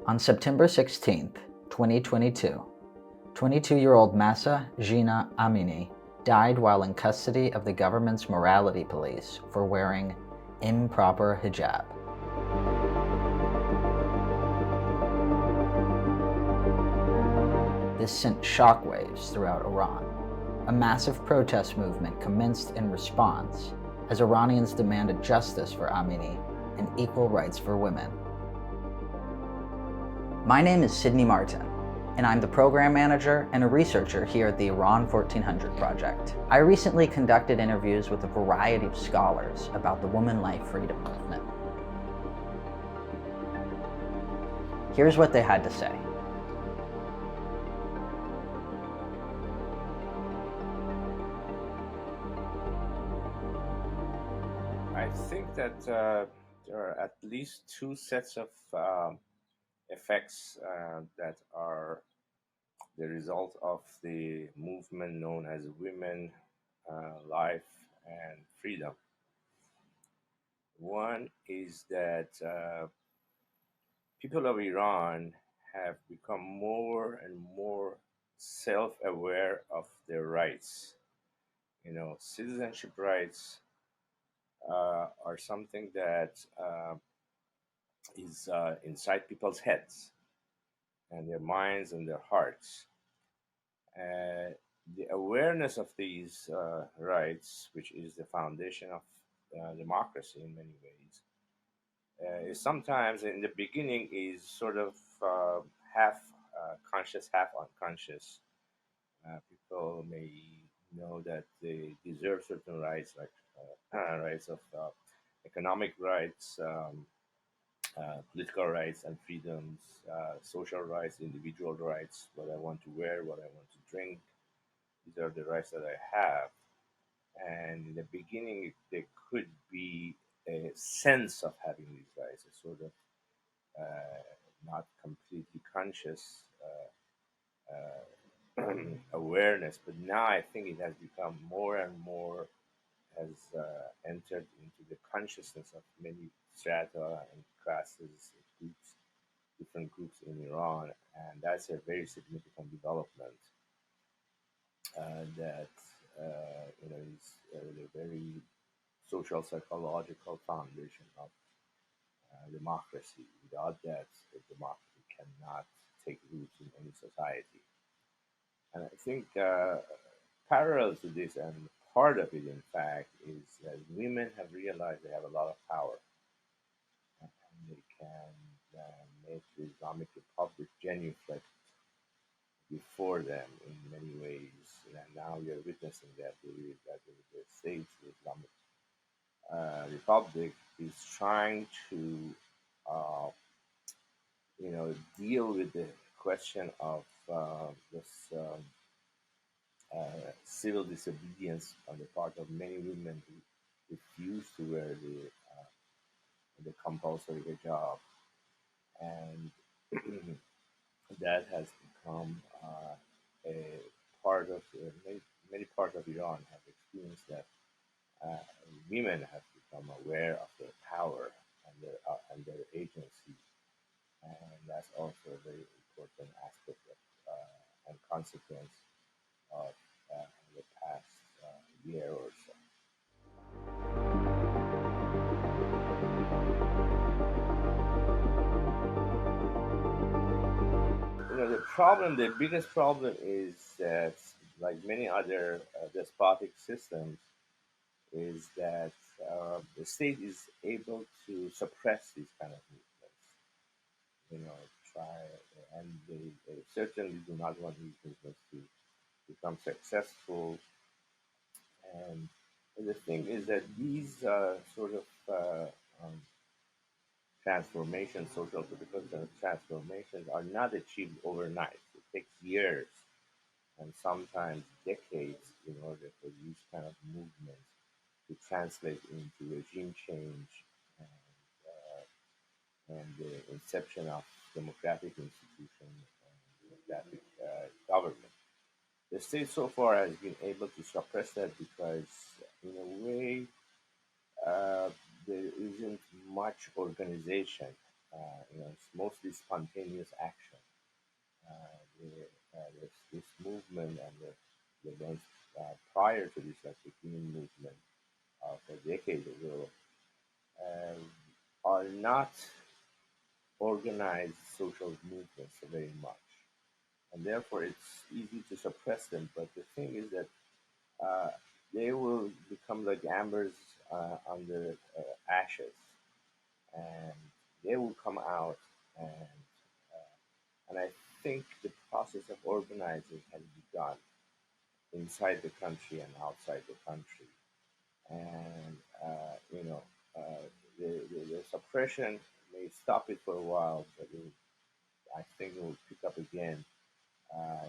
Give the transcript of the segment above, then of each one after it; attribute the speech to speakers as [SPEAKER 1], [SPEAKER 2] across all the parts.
[SPEAKER 1] On September 16, 2022, 22-year-old Mahsa Jina Amini died while in custody of the government's morality police for wearing improper hijab. This sent shockwaves throughout Iran. A massive protest movement commenced in response as Iranians demanded justice for Amini and equal rights for women. My name is Sydney Martin, and I'm the program manager and a researcher here at the Iran 1400 Project. I recently conducted interviews with a variety of scholars about the woman life freedom movement. Here's what they had to say.
[SPEAKER 2] I think that there are at least two sets of effects that are the result of the movement known as women, life, and freedom. One is that people of Iran have become more and more self-aware of their rights. Citizenship rights are something that is inside people's heads and their minds and their hearts. Uh, the awareness of these rights, which is the foundation of democracy in many ways, is sometimes in the beginning is sort of half conscious, half unconscious. People may know that they deserve certain rights, like rights of economic rights, political rights and freedoms, social rights, individual rights, what I want to wear, what I want to drink. These are the rights that I have. And in the beginning, there could be a sense of having these rights, a sort of not completely conscious awareness. But now I think it has become more and more has entered into the consciousness of many strata and classes, groups, different groups in Iran, and that's a very significant development that is a very social psychological foundation of democracy. Without that, the democracy cannot take roots in any society. And I think parallel to this, and part of it, in fact, is that women have realized they have a lot of power, and they can make the Islamic Republic genuflect before them in many ways. And now we are witnessing that the states, the Islamic Republic, is trying to, deal with the question of this civil disobedience on the part of many women who refuse to wear the compulsory hijab, and that has become a part of many parts of Iran have experienced that uh, women have become aware of their power and their agency, and that's also a very important aspect of and consequence of the past year or so. The biggest problem is that, like many other despotic systems, is that the state is able to suppress these kind of movements. Try, and they certainly do not want these movements to become successful. And the thing is that these sort of um, transformations, social political transformations, are not achieved overnight. It takes years and sometimes decades in order for these kind of movements to translate into regime change and the inception of democratic institutions and democratic government. The state so far has been able to suppress that because, in a way, there isn't much organization It's mostly spontaneous action. This movement and the ones prior to this, like the green movement of a decade ago, uh, are not organized social movements very much, and therefore it's easy to suppress them. But the thing is that uh, they will become like embers under ashes, and they will come out, and I think the process of organizing has begun inside the country and outside the country. And uh, the suppression may stop it for a while, but I think it will pick up again.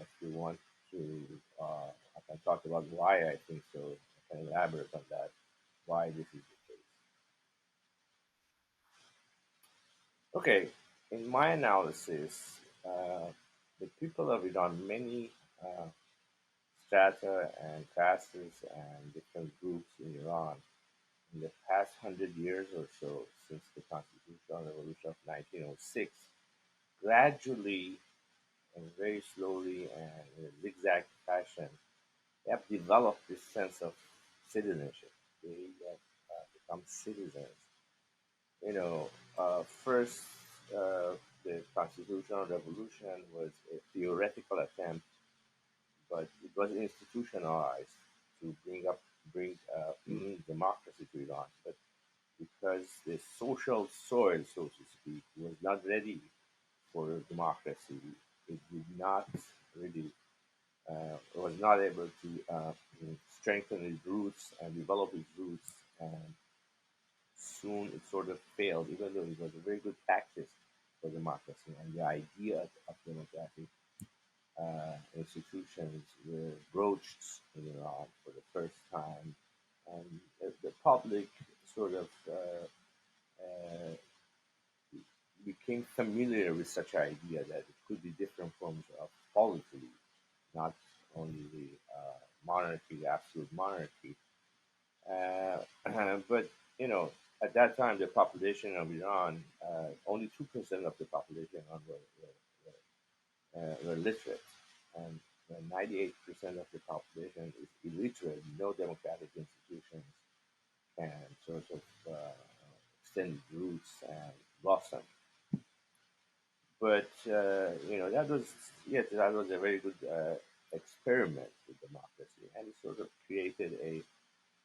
[SPEAKER 2] If you want to, I can talk about why I think so. I can elaborate on that, why this is the case. Okay, in my analysis, the people of Iran, many uh, strata and classes and different groups in Iran, in the past 100 years or so, since the constitutional revolution of 1906, gradually and very slowly and in a zigzag fashion, they have developed this sense of citizenship. They have become citizens. You know, first, the constitutional revolution was a theoretical attempt, but it was institutionalized to bring democracy to Iran. But because the social soil, so to speak, was not ready for democracy, it did not really was not able to strengthen its roots and develop its roots, and soon it sort of failed, even though it was a very good practice for democracy. And the idea of democratic institutions were broached in Iran for the first time, and the public sort of uh, became familiar with such idea that it could be different forms of polity, not only the monarchy, the absolute monarchy. But you know, at that time, the population of Iran, only 2% of the population were literate, and 98% of the population is illiterate. No democratic institutions can sort of extend roots and blossom. But that was yes, that was a very good experiment with democracy, and it sort of created a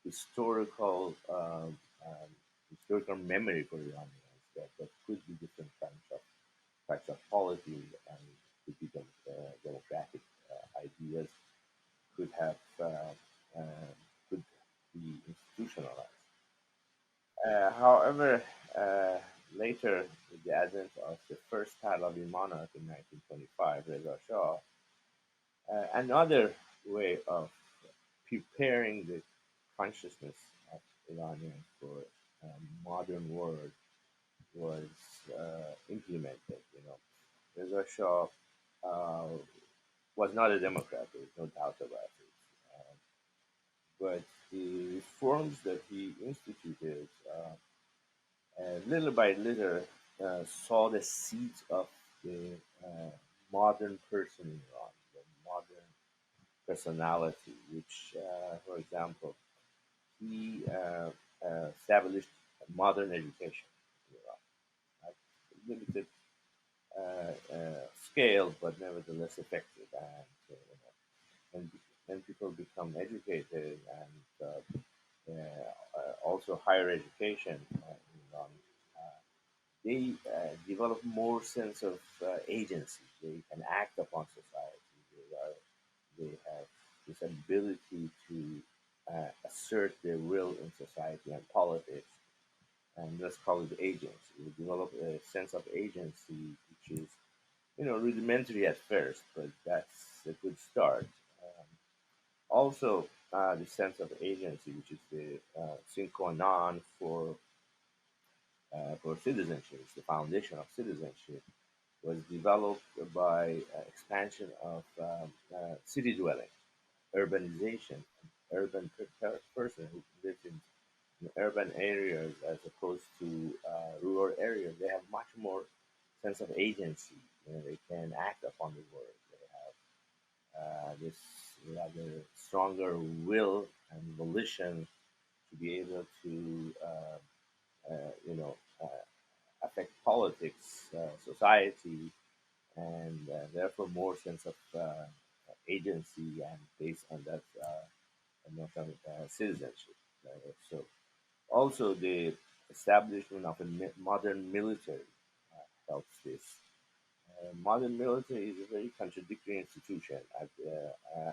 [SPEAKER 2] historical historical memory for Iranians that could be different types of polity, and could be democratic ideas could have could be institutionalized. However, uh, later, with the advent of the first Pahlavi monarch in 1925, Reza Shah, another way of preparing the consciousness of Iranians for a modern world was implemented. Reza Shah uh, was not a Democrat. There is no doubt about it. But the reforms that he instituted, little by little, saw the seeds of the uh, modern person in Iran, the modern personality, which, for example, he established modern education in Iran, at limited scale, but nevertheless effective. And when, when people become educated and also higher education in Iran, they develop more sense of agency. They can act upon society. They have this ability to assert their will in society and politics, and let's call it agency. We develop a sense of agency, which is rudimentary at first, but that's a good start. Also, the sense of agency, which is the sine qua non for citizenship, it's the foundation of citizenship, was developed by expansion of city dwelling, urbanization, urban person who lives in urban areas as opposed to rural areas, they have much more sense of agency. They can act upon the word. They have this rather stronger will and volition to be able to, affect politics, society, and therefore more sense of agency, and based on that notion of citizenship. So also the establishment of a modern military helps this. Modern military is a very contradictory institution. Uh,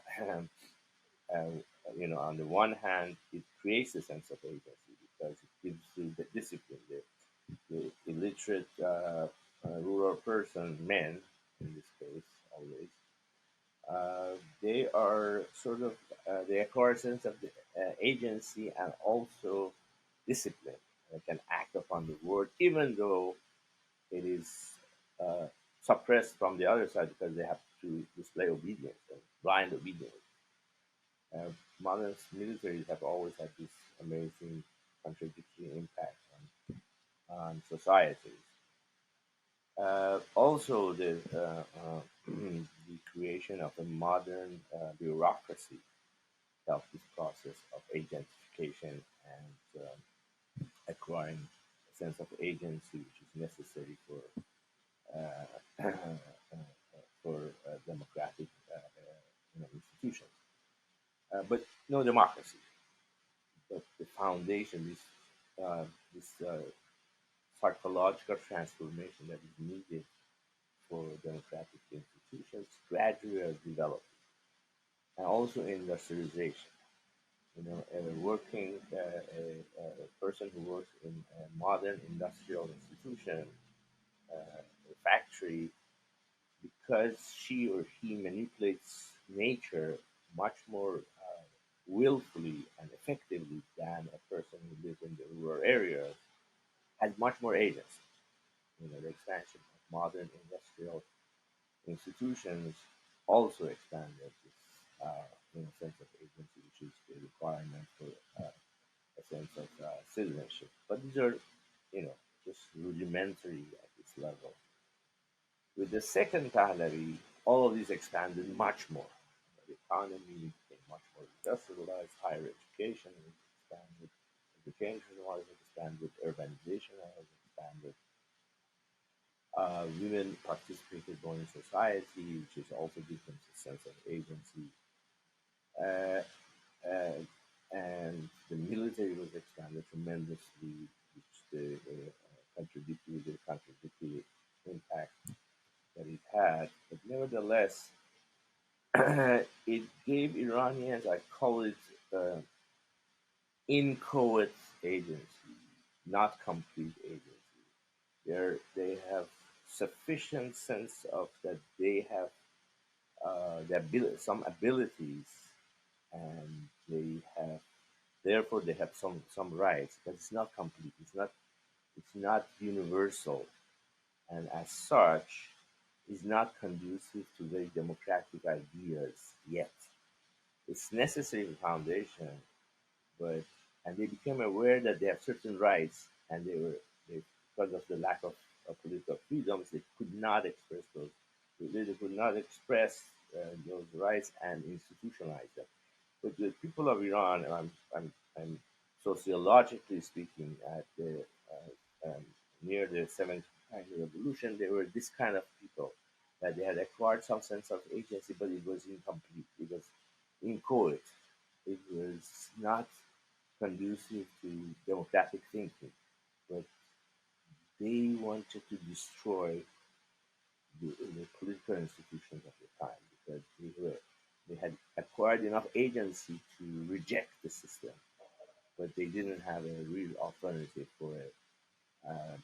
[SPEAKER 2] on the one hand, it creates a sense of agency because it gives you the discipline, the illiterate rural person, men in this case, always, they are sort of they acquire a sense of the, agency and also discipline. They can act upon the word, even though it is uh, suppressed from the other side because they have to display obedience and blind obedience. Uh, Modern militaries have always had this amazing contradictory impact on societies. Also, the creation of a modern bureaucracy helped this process of agentification and acquiring a sense of agency, which is necessary for democratic institutions. But no democracy. But the foundation, this psychological transformation that is needed for democratic institutions gradually are developed, and also industrialization. A person who works in a modern industrial institution, a factory, because she or he manipulates nature much more willfully and effectively than a person who lives in the rural areas, has much more agency. The expansion of modern industrial institutions also expanded this sense of agency, which is the requirement for a sense of citizenship. But these are, just rudimentary at this level. With the second Pahlavi, all of these expanded much more. The economy became much more industrialized, higher education was expanded, education was expanded, urbanization was expanded. Women participated more in society, which is also gives them a sense of agency. Uh, uh, and the military was expanded tremendously, which the contradictory impact that it had. But nevertheless, it gave Iranians, I call it, inchoate agency, not complete agency. They have sufficient sense of that they have some abilities, and they have some rights, but it's not complete. It's not universal, and as such, is not conducive to very democratic ideas yet. It's necessary for foundation, but and they became aware that they have certain rights, and because of the lack of political freedoms, they could not express those. They could not express those rights and institutionalize them. But the people of Iran, I'm sociologically speaking, at the near the 79 revolution, they were this kind of people that they had acquired some sense of agency, but it was incomplete. It was inchoate. It was not conducive to democratic thinking, but they wanted to destroy the political institutions of the time because they had acquired enough agency to reject the system, but they didn't have a real alternative uh,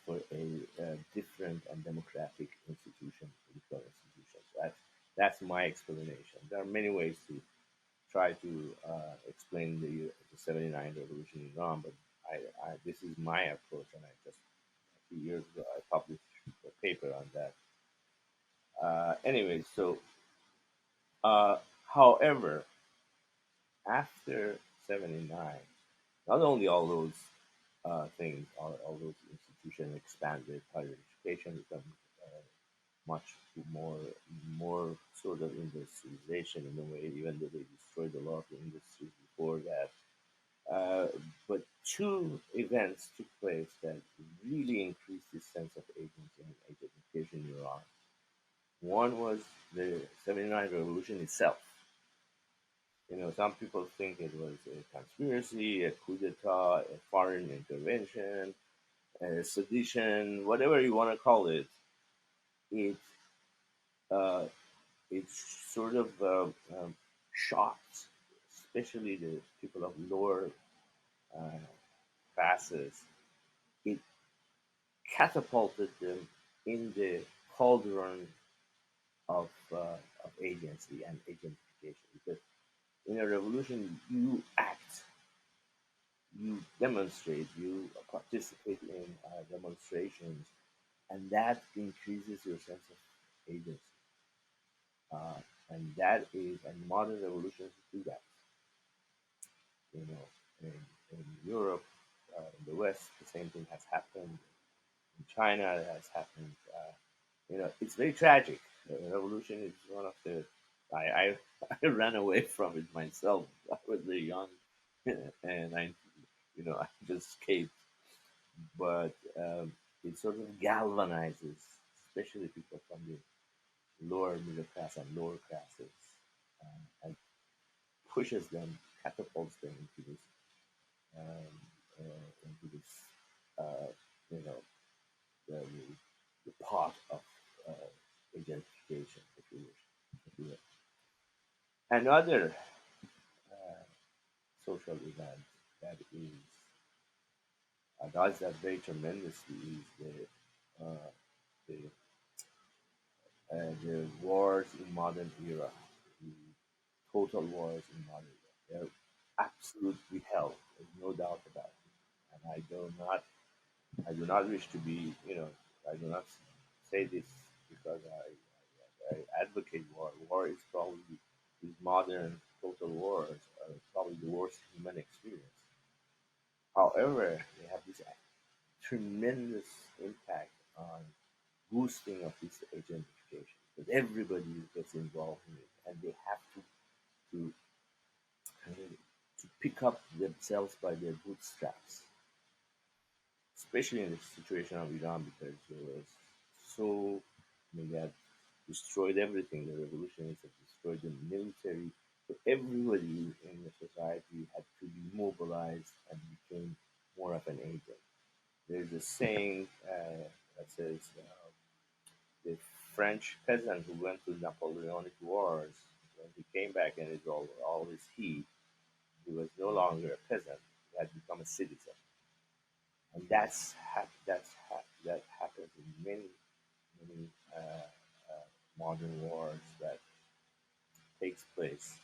[SPEAKER 2] for a different and democratic institution, political institution. So that's my explanation. There are many ways to try to explain the 79 revolution in Iran, but this is my approach, and I just a few years ago I published a paper on that. Anyway, so uh, however, after 79, not only all those things. All those institutions expanded, higher education become much more sort of industrialization in a way, even though they destroyed a lot of the industries before that. Uh, but two events took place that really increased this sense of agency and identification in Iran. One was the 79 revolution itself. Some people think it was a conspiracy, a coup d'etat, a foreign intervention, a sedition, whatever you want to call it. It uh, it sort of shocked, especially the people of lower uh, classes. It catapulted them in the cauldron of agency and agentification. Because in a revolution, you act, you demonstrate, you participate in demonstrations, and that increases your sense of agency. Uh, and that is, and modern revolutions do that. You know, in Europe, in the West, the same thing has happened. In China, it has happened. It's very tragic. The revolution is one of the. I I ran away from it myself. I was very young, and I just escaped. But it sort of galvanizes, especially people from the lower middle class and lower classes, and pushes them, catapults them um, into this, uh, you know, the pot of identification, if you wish. If you will. Another uh, social event that is does that very tremendously is the the wars in modern era, the total wars in modern era. They're absolutely hell. There's no doubt about it. And I do not wish to be, I do not say this because I advocate war. War is probably these modern total wars are probably the worst human experience. However, they have this tremendous impact on boosting of this agentification because everybody gets involved in it and they have to to pick up themselves by their bootstraps, especially in the situation of Iran because there was so they had destroyed everything. The revolutionists had destroyed the military. So everybody in the society had to be mobilized and became more of an agent. There's a saying that says the French peasant who went to Napoleonic Wars, when he came back and his all his heat, he was no longer a peasant. He had become a citizen, and that happens in many modern wars that takes place.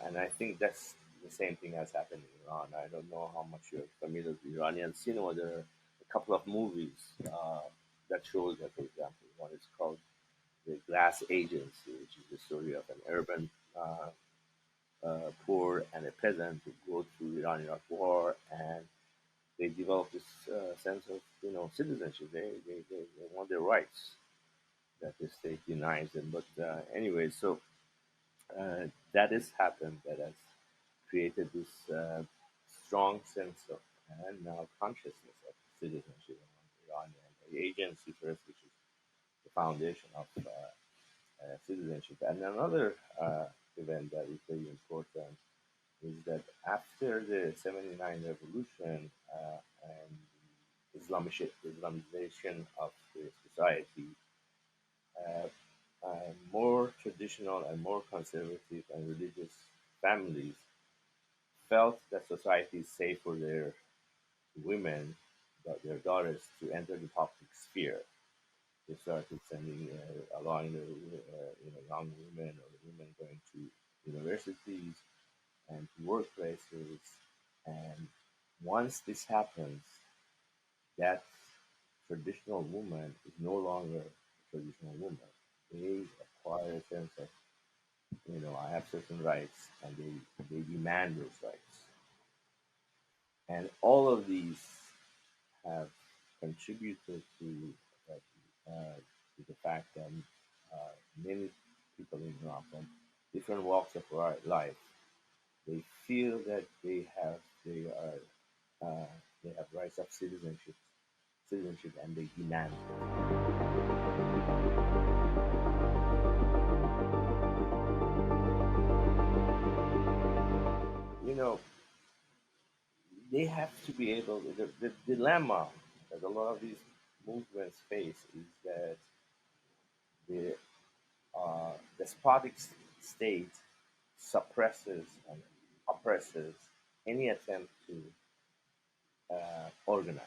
[SPEAKER 2] And I think that's the same thing has happened in Iran. I don't know how much you're familiar with Iranian cinema. There are a couple of movies that shows that, for example, one is called The Glass Agency, which is the story of an urban poor and a peasant who go through Iran-Iraq war, and they develop this sense of citizenship. They want their rights that the state denies them. But anyway, so that has happened. That has created this strong sense of and now consciousness of citizenship among Iranian. The agency first, which is the foundation of citizenship. And another event that is very important is that after the 79 revolution and Islamization of the society, uh, more traditional and more conservative and religious families felt that society is safe for their women, their daughters, to enter the public sphere. They started allowing the young women or the women going to universities and to workplaces. And once this happens, that traditional woman is no longer a traditional woman. They acquire a sense of, I have certain rights, and they demand those rights. And all of these have contributed to the fact that many people in Iran from different walks of life, they feel that they are they have rights of citizenship, and they demand it. They have to be able. The dilemma that a lot of these movements face is that the despotic state suppresses and oppresses any attempt to organize.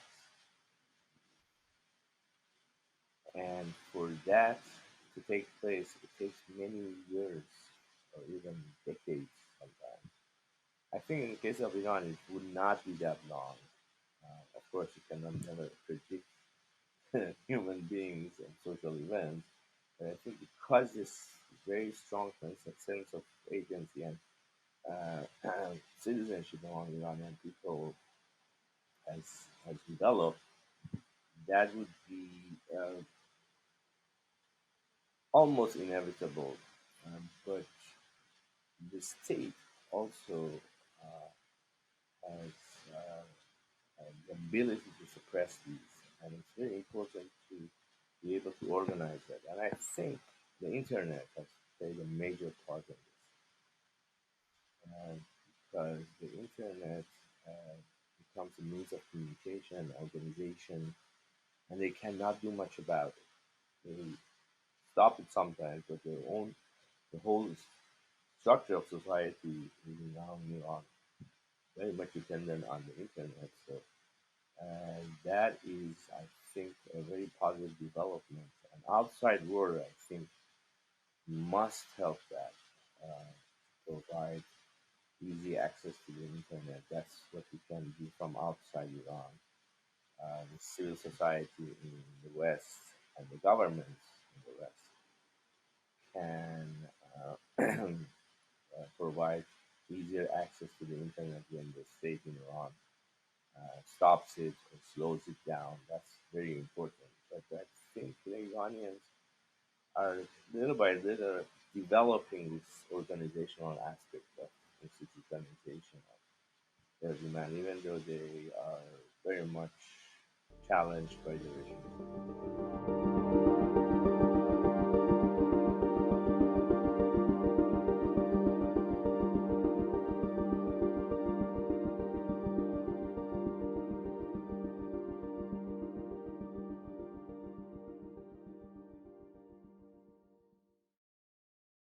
[SPEAKER 2] And for that to take place, it takes many years or even decades sometimes. I think in the case of Iran, it would not be that long. Of course, you cannot never predict human beings and social events. But I think because this very strong sense of agency and citizenship among Iranian people has developed, that would be almost inevitable. But the state also has the ability to suppress these, and it's very important to be able to organize that. And I think the internet has played a major part in this, because the internet uh, becomes a means of communication and organization, and they cannot do much about it. They stop it sometimes, but the whole structure of society is now very much dependent on the internet. So that is, I think, a very positive development. And outside world, I think, must help that, provide easy access to the internet. That's what we can do from outside Iran. The civil society in the West and the governments in the West can provide easier access to the internet when the state in Iran stops it or slows it down. That's very important. But I think the Iranians are little by little developing this organizational aspect of institutionalization of their demand, even though they are very much challenged by the regime.